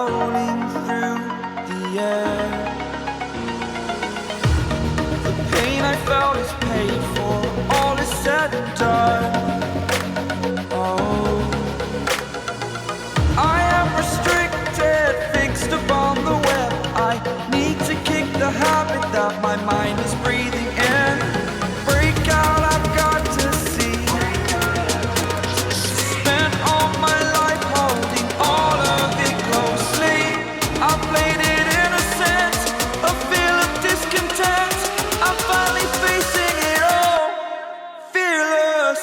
floating through the air. The pain I felt is paid for, all is said and done. Oh, I am restricted, fixed upon the web. I need to kick the habit that my mind is breathing in. Break out, I've got to see. Spent all my life holding all of it closely. I played it innocent, a feel of discontent. I'm finally facing it all, fearless.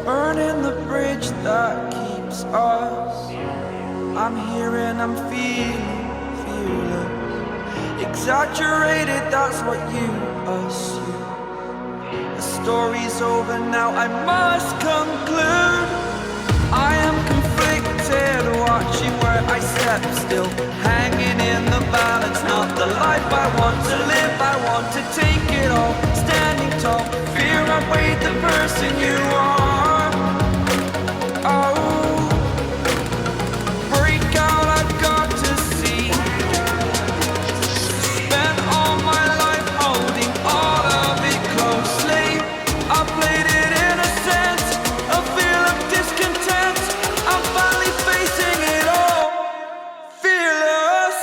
Burning the bridge that keeps us. I'm here and I'm feeling fearless. Exaggerated, that's what you assume. The story's over now, I must conclude. I am conflicted, watching where I step still, hanging in the balance. Not the life I want to live, I want to take it all. Standing tall, fear outweighed the person you are. Oh, break out, I've got to see. Spent all my life holding all of it closely. I played it innocent, a feel of discontent. I'm finally facing it all, fearless.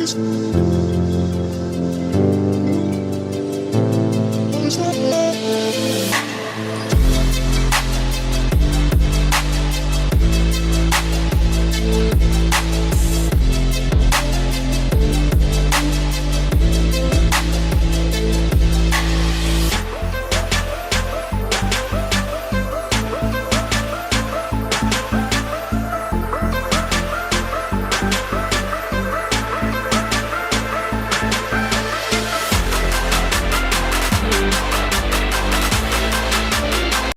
This